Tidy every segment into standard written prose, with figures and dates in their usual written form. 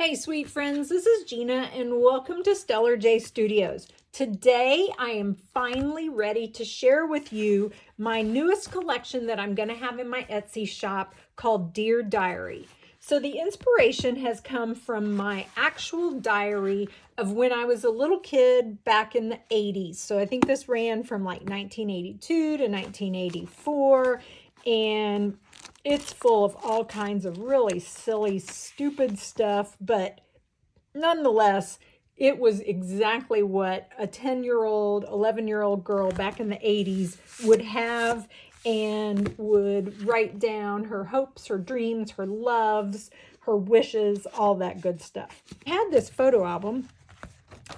Hey sweet friends, this is Gina and welcome to Stellar J Studios. Today I am finally ready to share with you my newest collection that I'm going to have in my Etsy shop called Dear Diary. So the inspiration has come from my actual diary of when I was a little kid back in the 80s. So I think this ran from like 1982 to 1984, and it's full of all kinds of really silly, stupid stuff, but nonetheless, it was exactly what a 10-year-old, 11-year-old girl back in the 80s would have and would write down her hopes, her dreams, her loves, her wishes, all that good stuff. I had this photo album,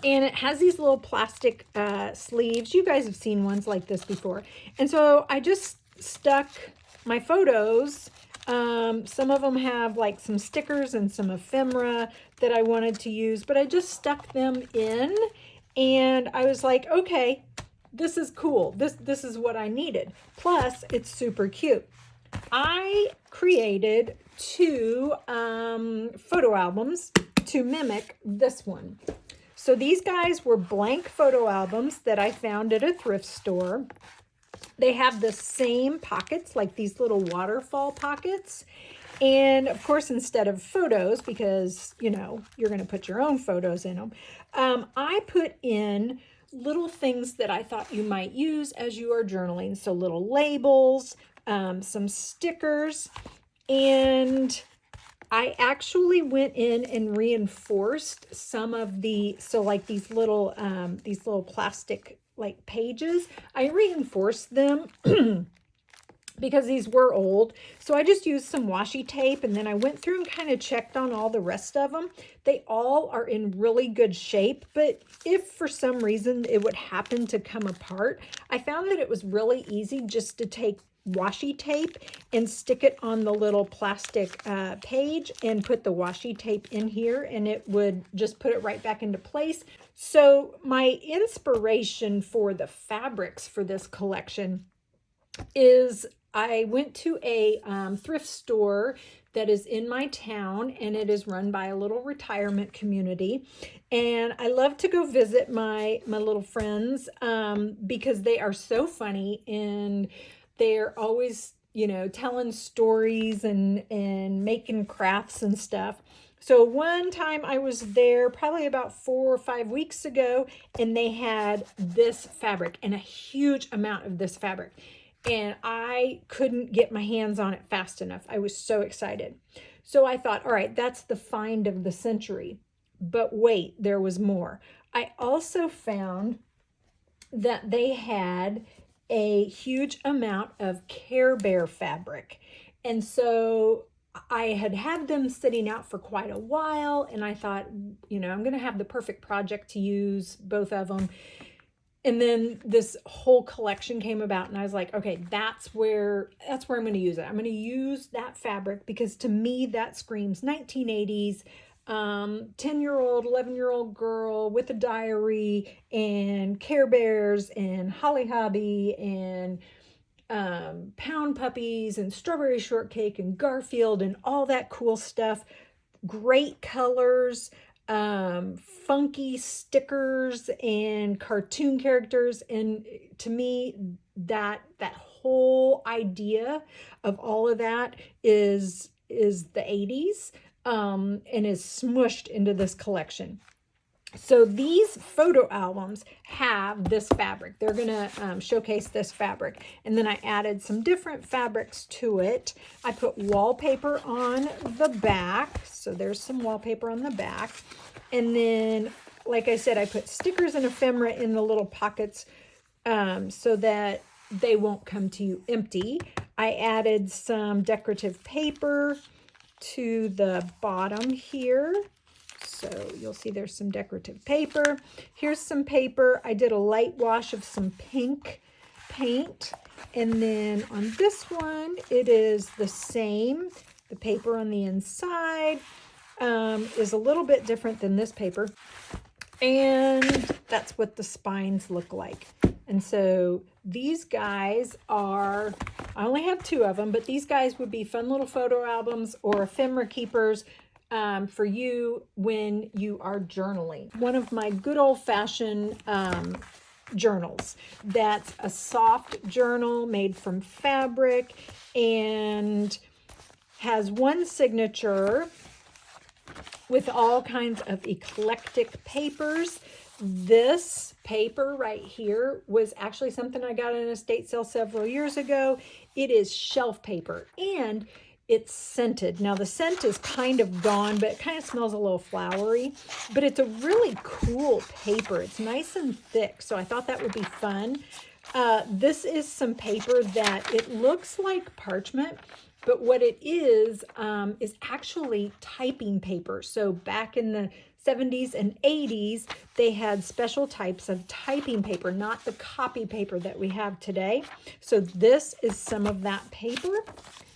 and it has these little plastic sleeves. You guys have seen ones like this before. And so I just stuck my photos. Some of them have like some stickers and some ephemera that I wanted to use, but I just stuck them in, and I was like, okay, this is cool. This is what I needed. Plus, it's super cute. I created two photo albums to mimic this one. So these guys were blank photo albums that I found at a thrift store. They have the same pockets, like these little waterfall pockets. And of course, instead of photos, because, you know, you're going to put your own photos in them, I put in little things that I thought you might use as you are journaling. So little labels, some stickers, and I actually went in and reinforced some of the, so like these little plastic like pages, I reinforced them because these were old. So I just used some washi tape, and then I went through and kind of checked on all the rest of them. They all are in really good shape, but if for some reason it would happen to come apart, I found that it was really easy just to take washi tape and stick it on the little plastic page and put the washi tape in here, and it would just put it right back into place. So my inspiration for the fabrics for this collection is I went to a thrift store that is in my town, and it is run by a little retirement community. And I love to go visit my little friends because they are so funny, and they're always, you know, telling stories and making crafts and stuff. So one time I was there probably about 4 or 5 weeks ago, and they had this fabric and a huge amount of this fabric. And I couldn't get my hands on it fast enough. I was so excited. So I thought, all right, that's the find of the century. But wait, there was more. I also found that they had a huge amount of Care Bear fabric. And so I had them sitting out for quite a while, and I thought, you know, I'm going to have the perfect project to use both of them. And then this whole collection came about, and I was like, okay, that's where I'm going to use it. I'm going to use that fabric because to me that screams 1980s, 10-year-old, 11-year-old girl with a diary and Care Bears and Holly Hobby and Pound Puppies and Strawberry Shortcake and Garfield and all that cool stuff. Great colors, funky stickers and cartoon characters. And to me, that whole idea of all of that is the 80s, and is smushed into this collection. So these photo albums have this fabric. They're going to showcase this fabric. And then I added some different fabrics to it. I put wallpaper on the back. So there's some wallpaper on the back. And then, like I said, I put stickers and ephemera in the little pockets so that they won't come to you empty. I added some decorative paper to the bottom here. So you'll see there's some decorative paper. Here's some paper. I did a light wash of some pink paint. And then on this one, it is the same. The paper on the inside is a little bit different than this paper. And that's what the spines look like. And so these guys are, I only have 2 of them, but these guys would be fun little photo albums or ephemera keepers. for you when you are journaling. One of my good old-fashioned journals. That's a soft journal made from fabric and has one signature with all kinds of eclectic papers. This paper right here was actually something I got at an estate sale several years ago. It is shelf paper and it's scented. Now the scent is kind of gone, but it kind of smells a little flowery, but it's a really cool paper. It's nice and thick, so I thought that would be fun. This is some paper that it looks like parchment, but what it is actually typing paper. So back in the 70s and 80s, they had special types of typing paper, not the copy paper that we have today. So this is some of that paper.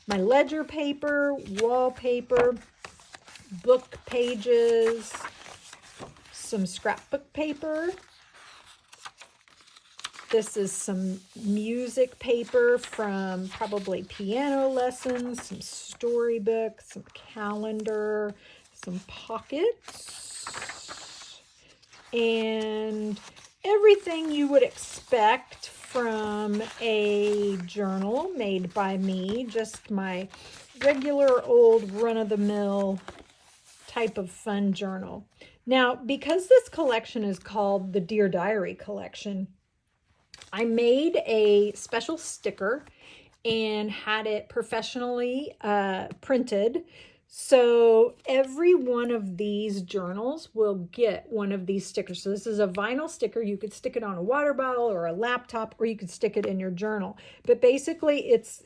My ledger paper, wallpaper, book pages, some scrapbook paper. This is some music paper from probably piano lessons, some storybooks, some calendar, some pockets, and everything you would expect from a journal made by me, just my regular old run-of-the-mill type of fun journal. Now, because this collection is called the Dear Diary collection, I made a special sticker and had it professionally printed. So every one of these journals will get one of these stickers. So this is a vinyl sticker. You could stick it on a water bottle or a laptop, or you could stick it in your journal. But basically it's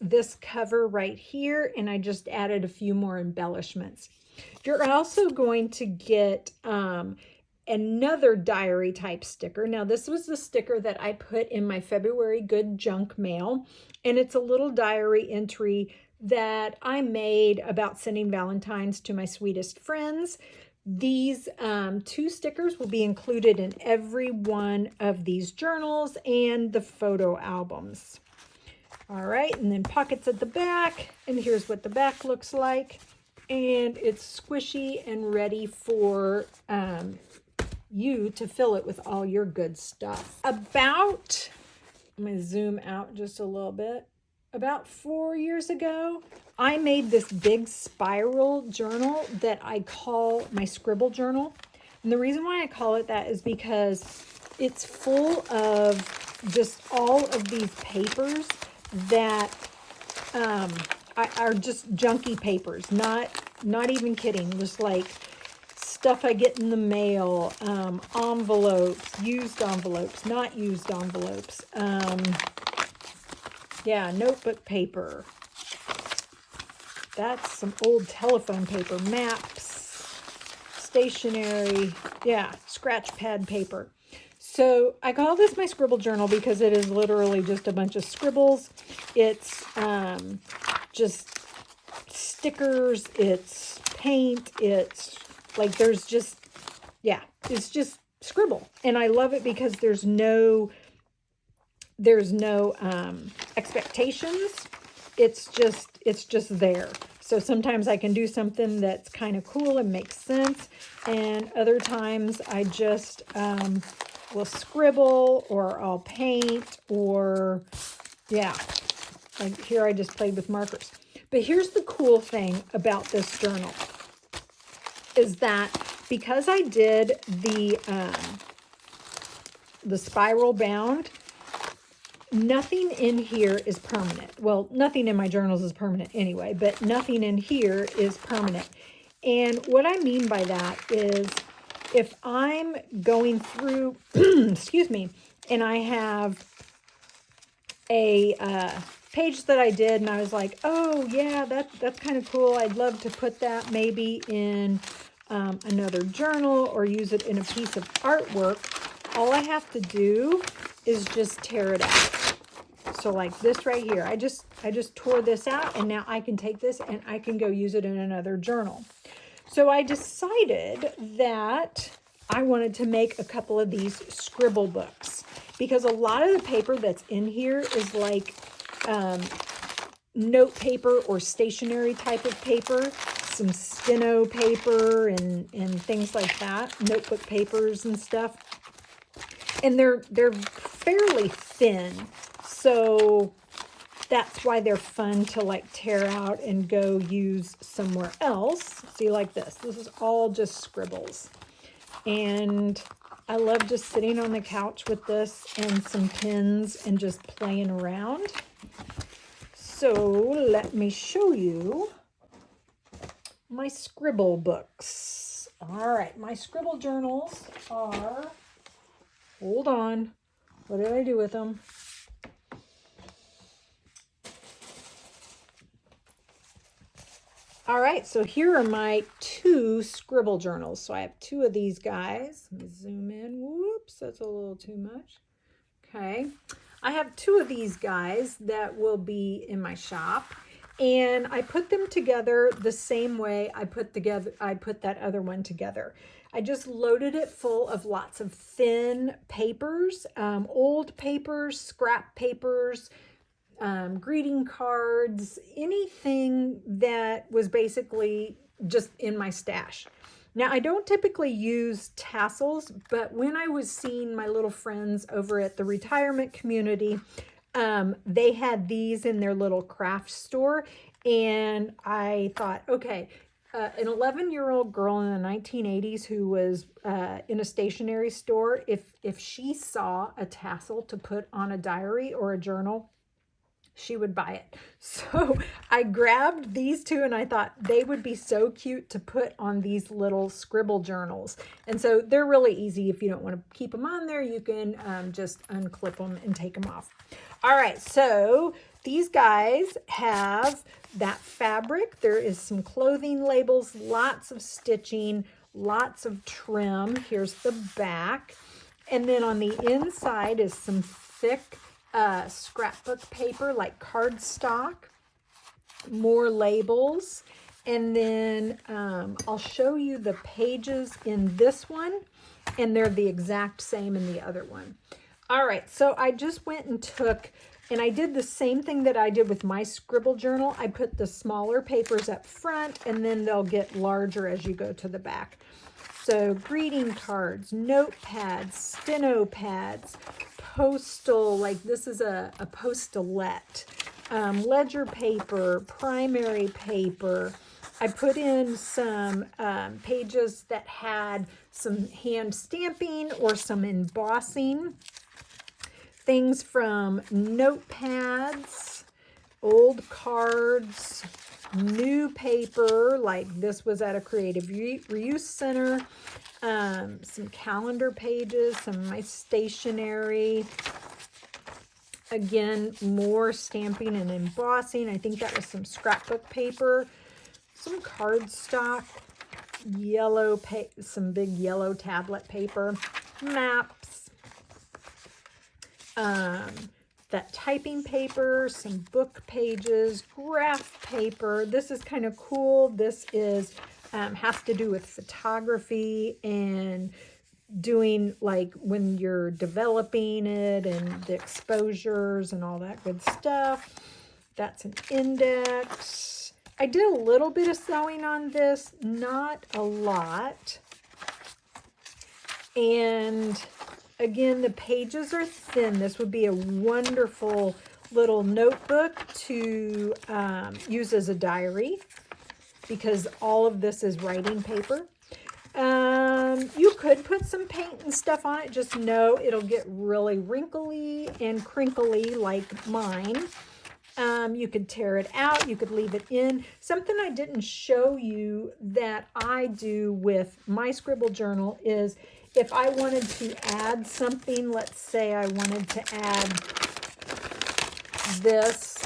this cover right here, and I just added a few more embellishments. You're also going to get another diary type sticker. Now this was the sticker that I put in my February good junk mail, and it's a little diary entry that I made about sending Valentines to my sweetest friends. These two stickers will be included in every one of these journals and the photo albums. All right, and then pockets at the back, and here's what the back looks like. And it's squishy and ready for you to fill it with all your good stuff. I'm going to zoom out just a little bit. About 4 years ago, I made this big spiral journal that I call my Scribble journal. And the reason why I call it that is because it's full of just all of these papers that are just junky papers. Not even kidding. Just like stuff I get in the mail, envelopes, used envelopes, not used envelopes. Yeah, notebook paper. That's some old telephone paper, maps, stationery, yeah, scratch pad paper. So I call this my Scribble journal because it is literally just a bunch of scribbles. It's just stickers, it's paint, it's like there's just, yeah, it's just scribble. And I love it because there's no expectations. It's just there. So sometimes I can do something that's kind of cool and makes sense, and other times I just will scribble, or I'll paint, or yeah, like here I just played with markers. But here's the cool thing about this journal is that because I did the spiral bound, nothing in here is permanent. Well, nothing in my journals is permanent anyway, but nothing in here is permanent. And what I mean by that is if I'm going through, excuse me, and I have a page that I did and I was like, oh yeah, that's kind of cool. I'd love to put that maybe in another journal or use it in a piece of artwork. All I have to do is just tear it out. So like this right here, I just tore this out, and now I can take this and I can go use it in another journal. So I decided that I wanted to make a couple of these Scribble books, because a lot of the paper that's in here is like note paper or stationery type of paper. some steno paper and things like that, notebook papers and stuff. And they're fairly thin, so that's why they're fun to like tear out and go use somewhere else. See, like this. This is all just scribbles. And I love just sitting on the couch with this and some pens and just playing around. So let me show you my Scribble books. All right, my Scribble journals are, hold on, what did I do with them? All right, so here are my 2 Scribble journals. So I have 2 of these guys. Let me zoom in. Whoops, that's a little too much. Okay, I have 2 of these guys that will be in my shop. And I put them together the same way I put that other one together. I just loaded it full of lots of thin papers, old papers, scrap papers, greeting cards, anything that was basically just in my stash. Now, I don't typically use tassels, but when I was seeing my little friends over at the retirement community, they had these in their little craft store, and I thought, okay, an 11-year-old girl in the 1980s who was in a stationery store, if she saw a tassel to put on a diary or a journal, she would buy it. So I grabbed these 2 and I thought they would be so cute to put on these little Scribble journals. And so they're really easy. If you don't want to keep them on there, you can just unclip them and take them off. All right, so these guys have that fabric. There is some clothing labels, lots of stitching, lots of trim. Here's the back. And then on the inside is some thick scrapbook paper like cardstock, more labels, and then I'll show you the pages in this one, and they're the exact same in the other one. All right, so I just went and took, and I did the same thing that I did with my Scribble journal. I put the smaller papers up front, and then they'll get larger as you go to the back. So greeting cards, notepads, steno pads, postal, like this is a postulette, ledger paper, primary paper. I put in some pages that had some hand stamping or some embossing, things from notepads, old cards, new paper, like this was at a creative reuse center, some calendar pages, some of my stationery, again, more stamping and embossing. I think that was some scrapbook paper, some cardstock, some big yellow tablet paper, maps, that typing paper, some book pages, graph paper. This is kind of cool. This is has to do with photography and doing like when you're developing it and the exposures and all that good stuff. That's an index. I did a little bit of sewing on this, not a lot. And again, the pages are thin. This would be a wonderful little notebook to use as a diary because all of this is writing paper. You could put some paint and stuff on it. Just know it'll get really wrinkly and crinkly like mine. You could tear it out. You could leave it in. Something I didn't show you that I do with my Scribble journal is if I wanted to add something, let's say I wanted to add this,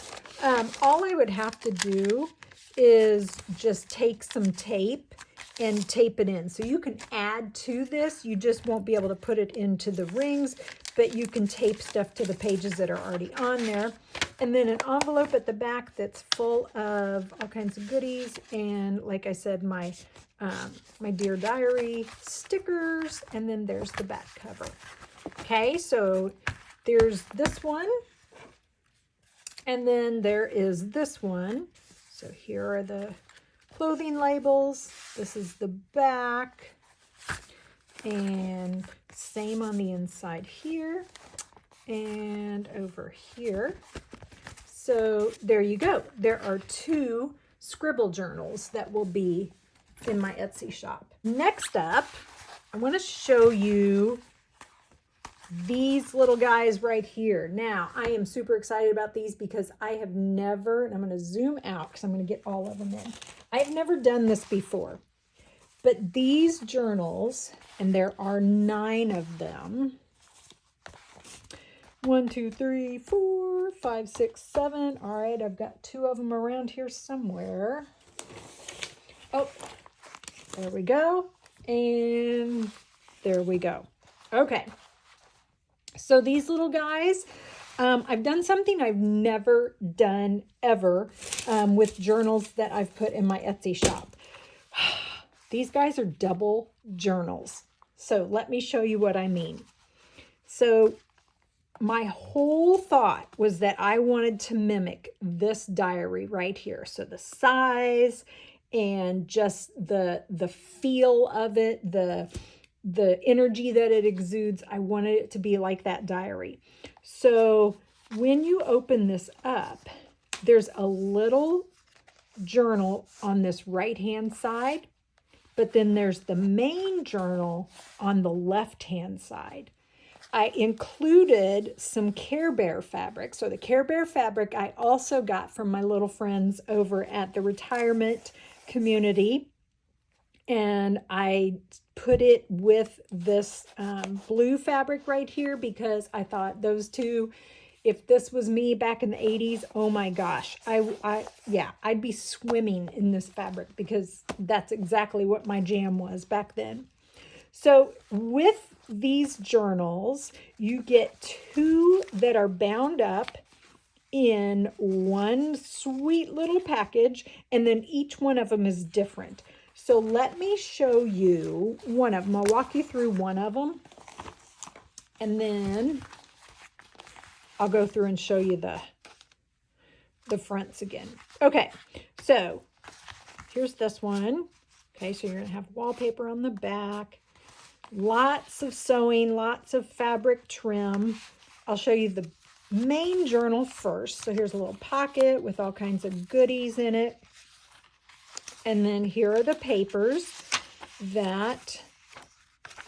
all I would have to do is just take some tape and tape it in. So you can add to this. You just won't be able to put it into the rings, but you can tape stuff to the pages that are already on there. And then an envelope at the back that's full of all kinds of goodies. And like I said, my Dear Diary stickers, and then there's the back cover. Okay, so there's this one, and then there is this one. So here are the clothing labels. This is the back. And same on the inside here and over here. So there you go. There are 2 Scribble journals that will be in my Etsy shop. Next up, I want to show you these little guys right here. Now, I am super excited about these because I have never, and I'm going to zoom out because I'm going to get all of them in. I've never done this before, but these journals, and there are 9 of them. 1, 2, 3, 4, 5, 6, 7. All right, I've got 2 of them around here somewhere. Oh, there we go. And there we go. Okay. So these little guys, I've done something I've never done ever with journals that I've put in my Etsy shop. These guys are double journals. So let me show you what I mean. So my whole thought was that I wanted to mimic this diary right here. So the size and just the feel of it, the energy that it exudes, I wanted it to be like that diary. So when you open this up, there's a little journal on this right-hand side, but then there's the main journal on the left-hand side. I included some Care Bear fabric. So the Care Bear fabric I also got from my little friends over at the retirement community. And I put it with this blue fabric right here because I thought those two, if this was me back in the 80s, oh my gosh, I'd be swimming in this fabric because that's exactly what my jam was back then. So with these journals, you get 2 that are bound up in one sweet little package, and then each one of them is different. So let me show you one of them. I'll walk you through one of them, and then I'll go through and show you the fronts again. Okay, so here's this one. Okay, so you're going to have wallpaper on the back. Lots of sewing, lots of fabric trim. I'll show you the main journal first. So here's a little pocket with all kinds of goodies in it. And then here are the papers that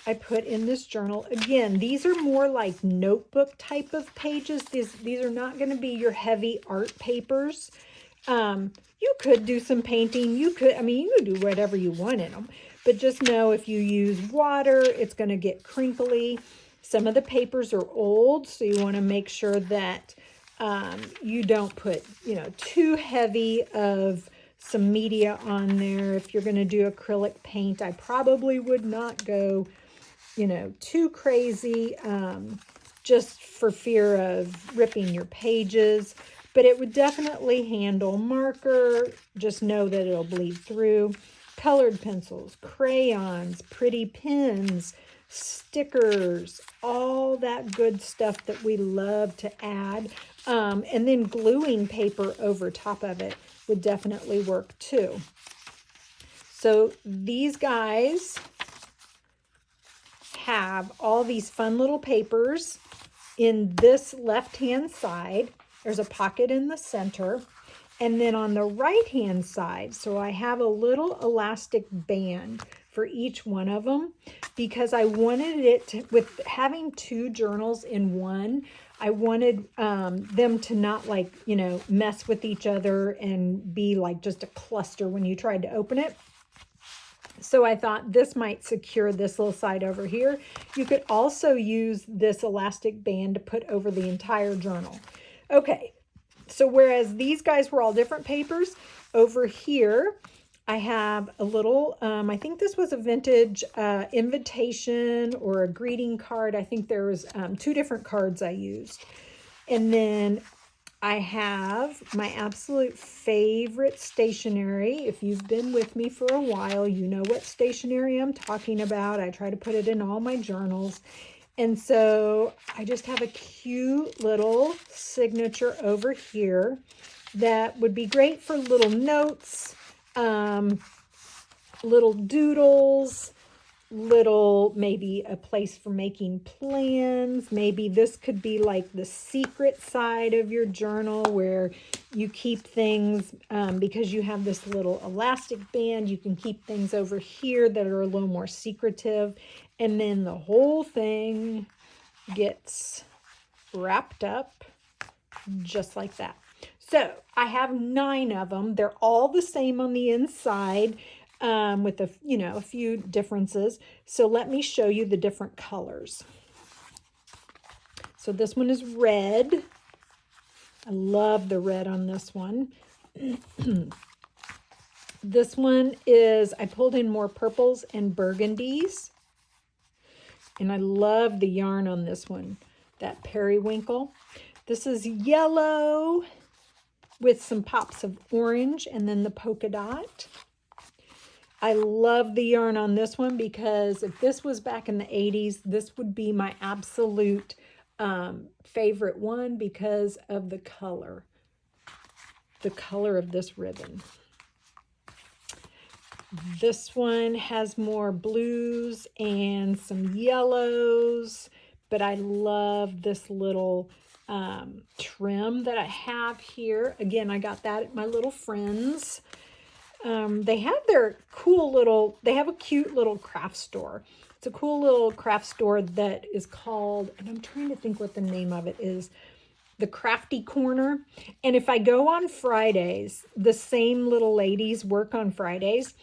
I put in this journal. Again, these are more like notebook type of pages. These are not going to be your heavy art papers. You could do some painting. You could do whatever you want in them. But just know if you use water, it's going to get crinkly. Some of the papers are old, so you want to make sure that you don't put, too heavy of some media on there. If you're going to do acrylic paint, I probably would not go, too crazy, just for fear of ripping your pages. But it would definitely handle marker. Just know that it'll bleed through. Colored pencils, crayons, pretty pens, stickers, all that good stuff that we love to add. And then gluing paper over top of it would definitely work too. So these guys have all these fun little papers in this left-hand side. There's a pocket in the center. And then on the right-hand side, so I have a little elastic band for each one of them because I wanted it to, with having 2 journals in one, I wanted them to not mess with each other and be like just a cluster when you tried to open it. So I thought this might secure this little side over here. You could also use this elastic band to put over the entire journal. Okay. So whereas these guys were all different papers, over here I have a little, I think this was a vintage invitation or a greeting card. I think there was 2 different cards I used. And then I have my absolute favorite stationery. If you've been with me for a while, you know what stationery I'm talking about. I try to put it in all my journals. And so I just have a cute little signature over here that would be great for little notes. little doodles, little, maybe a place for making plans. Maybe this could be like the secret side of your journal where you keep things, because you have this little elastic band, you can keep things over here that are a little more secretive. And then the whole thing gets wrapped up just like that. So I have 9 of them. They're all the same on the inside, with a few differences. So let me show you the different colors. So this one is red. I love the red on this one. This one is, I pulled in more purples and burgundies. And I love the yarn on this one, that periwinkle. This is yellow with some pops of orange and then the polka dot. I love the yarn on this one because if this was back in the 80s, this would be my absolute favorite one because of the color of this ribbon. This one has more blues and some yellows, but I love this little trim that I have here. Again, I got that at my little friend's. They have their cool little, they have a cute little craft store. It's a cool little craft store that is called, and I'm trying to think what the name of it is, the Crafty Corner. And if I go on Fridays, the same little ladies work on Fridays,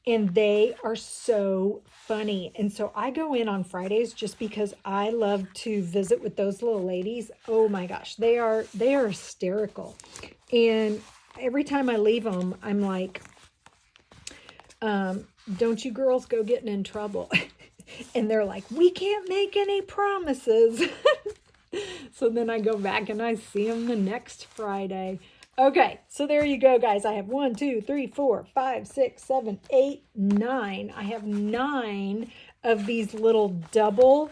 and they are so funny. And so I go in on Fridays just because I love to visit with those little ladies. Oh my gosh, they are hysterical. And every time I leave them, I'm like, don't you girls go getting in trouble. And they're like, we can't make any promises. So then I go back and I see them the next Friday. Okay, so there you go, guys. I have 1, 2, 3, 4, 5, 6, 7, 8, 9. I have 9 of these little double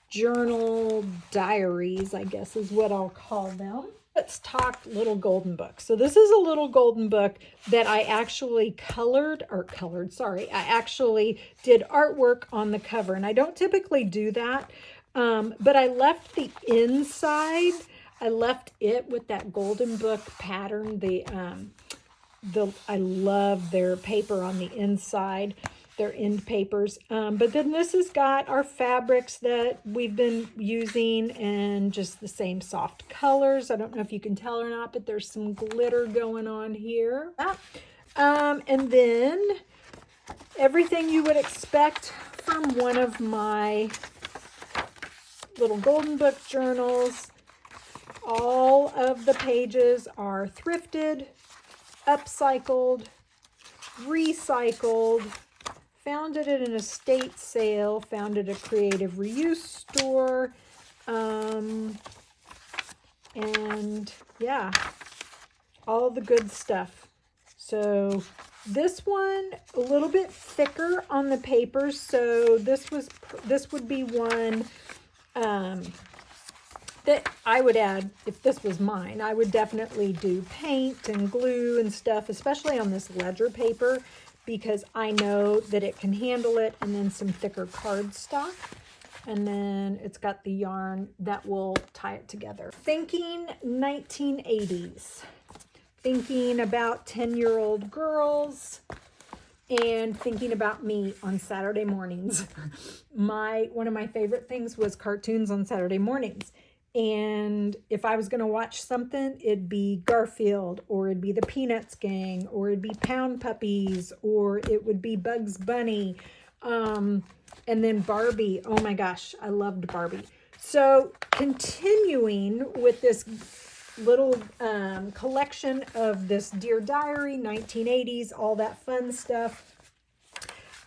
journal diaries, I guess is what I'll call them. Let's talk little golden book. So this is a little golden book that I actually I actually did artwork on the cover. And I don't typically do that, but I left the inside, I left it with that golden book pattern. I love their paper on the inside, their end papers. But then this has got our fabrics that we've been using and just the same soft colors. I don't know if you can tell or not, but there's some glitter going on here. And then everything you would expect from one of my little golden book journals. All of the pages are thrifted, upcycled, recycled, found it at an estate sale, found it at a creative reuse store, and yeah, all the good stuff. So this one, a little bit thicker on the paper, so this would be one that I would add, if this was mine, I would definitely do paint and glue and stuff, especially on this ledger paper, because I know that it can handle it, and then some thicker cardstock. And then it's got the yarn that will tie it together. Thinking 1980s. Thinking about 10-year-old girls. And thinking about me on Saturday mornings. One of my favorite things was cartoons on Saturday mornings. And if I was going to watch something, it'd be Garfield, or it'd be the Peanuts Gang, or it'd be Pound Puppies, or it would be Bugs Bunny. And then Barbie. Oh my gosh, I loved Barbie. So continuing with this little collection of this Dear Diary, 1980s, all that fun stuff.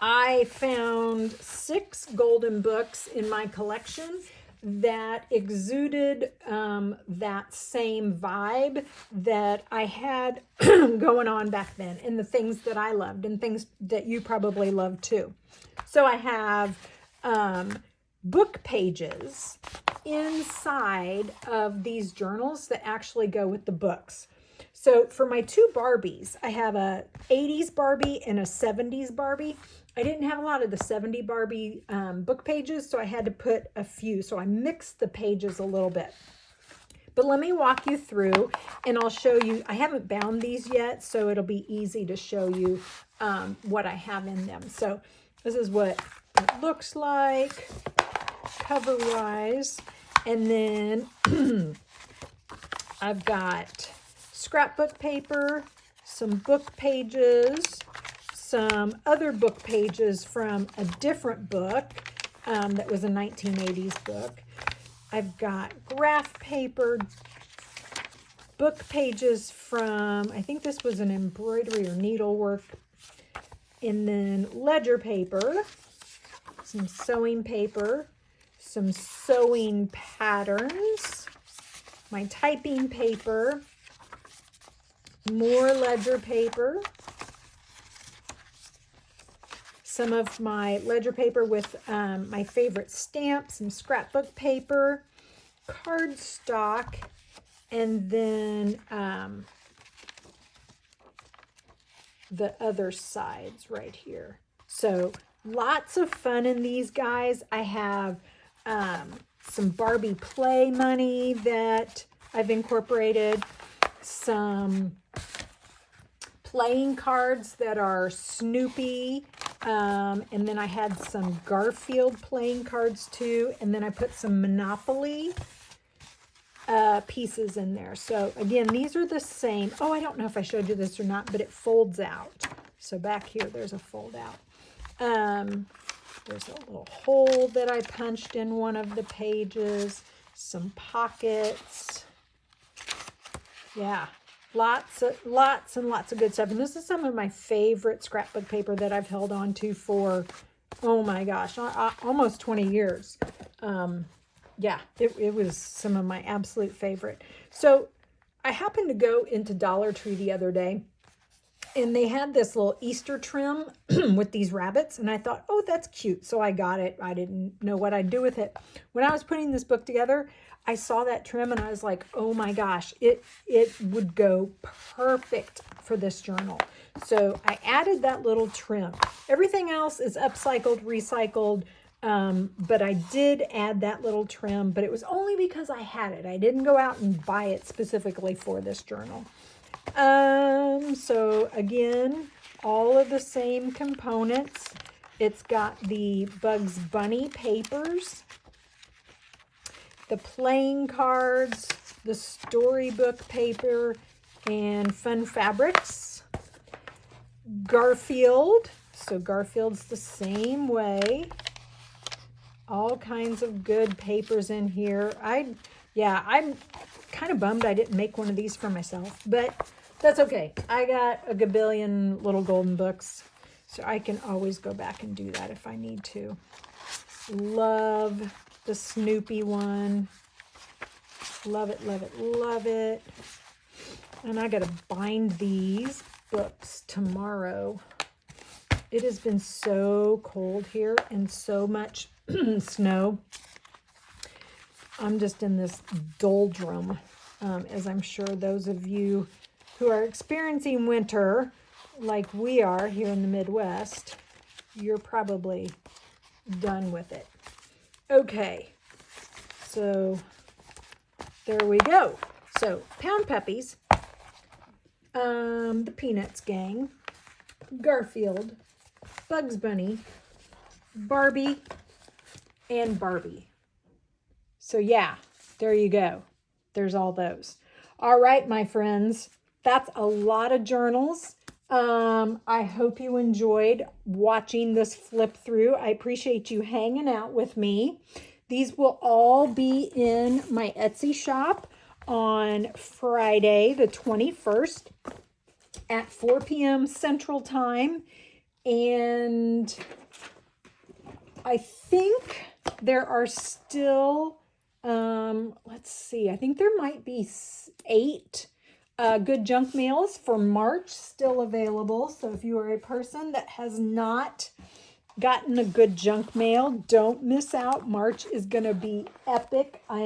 I found 6 golden books in my collection that exuded that same vibe that I had going on back then, and the things that I loved and things that you probably love too. So I have book pages inside of these journals that actually go with the books. So for my two Barbies, I have a 80s Barbie and a 70s Barbie. I didn't have a lot of the 70 Barbie book pages, so I had to put a few. So I mixed the pages a little bit. But let me walk you through, and I'll show you. I haven't bound these yet, so it'll be easy to show you what I have in them. So this is what it looks like cover-wise. And then I've got scrapbook paper, some book pages, some other book pages from a different book that was a 1980s book. I've got graph paper, book pages from, I think this was an embroidery or needlework, and then ledger paper, some sewing paper, some sewing patterns, my typing paper, more ledger paper, some of my ledger paper with my favorite stamps, some scrapbook paper, cardstock, and then the other sides right here. So lots of fun in these, guys. I have some Barbie play money that I've incorporated, some playing cards that are Snoopy, and then I had some Garfield playing cards too, and then I put some Monopoly pieces in there. So again, these are the same. Oh, I don't know if I showed you this or not, but it folds out. So back here, there's a fold out. There's a little hole that I punched in one of the pages, some pockets. Yeah, lots and lots of good stuff. And this is some of my favorite scrapbook paper that I've held on to for, oh my gosh, almost 20 years. Yeah, it was some of my absolute favorite. So I happened to go into Dollar Tree the other day, and they had this little Easter trim with these rabbits, and I thought, oh, that's cute. So I got it. I didn't know what I'd do with it. When I was putting this book together, I saw that trim, and I was like, oh my gosh, it would go perfect for this journal. So I added that little trim. Everything else is upcycled, recycled, but I did add that little trim, but it was only because I had it. I didn't go out and buy it specifically for this journal. So again, all of the same components. It's got the Bugs Bunny papers, the playing cards, the storybook paper, and fun fabrics. Garfield. So Garfield's the same way. All kinds of good papers in here. I'm kind of bummed I didn't make one of these for myself, but that's okay. I got a gabillion little golden books, so I can always go back and do that if I need to. Love the Snoopy one. Love it, love it, love it. And I got to bind these books tomorrow. It has been so cold here and so much snow. I'm just in this doldrum, as I'm sure those of you who are experiencing winter like we are here in the Midwest, you're probably done with it. Okay, so there we go. So Pound Puppies, the Peanuts Gang, Garfield, Bugs Bunny, Barbie, and Barbie. So yeah, there you go. There's all those. All right, my friends, that's a lot of journals. I hope you enjoyed watching this flip through. I appreciate you hanging out with me. These will all be in my Etsy shop on Friday, the 21st at 4 p.m. Central Time. And I think there are still, let's see, I think there might be 8 good junk mails for March still available. So if you are a person that has not gotten a good junk mail, don't miss out. March is going to be epic. I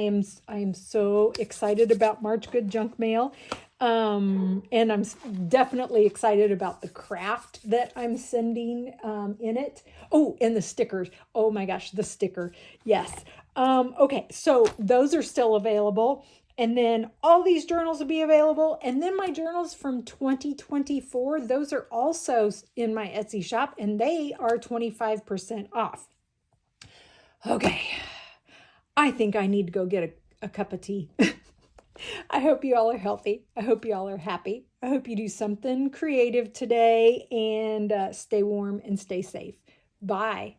am so excited about March good junk mail. And I'm definitely excited about the craft that I'm sending in it. Oh, and the stickers. Oh my gosh, the sticker. Yes. Okay, so those are still available. And then all these journals will be available. And then my journals from 2024, those are also in my Etsy shop, and they are 25% off. Okay, I think I need to go get a cup of tea. I hope you all are healthy. I hope you all are happy. I hope you do something creative today, and stay warm and stay safe. Bye.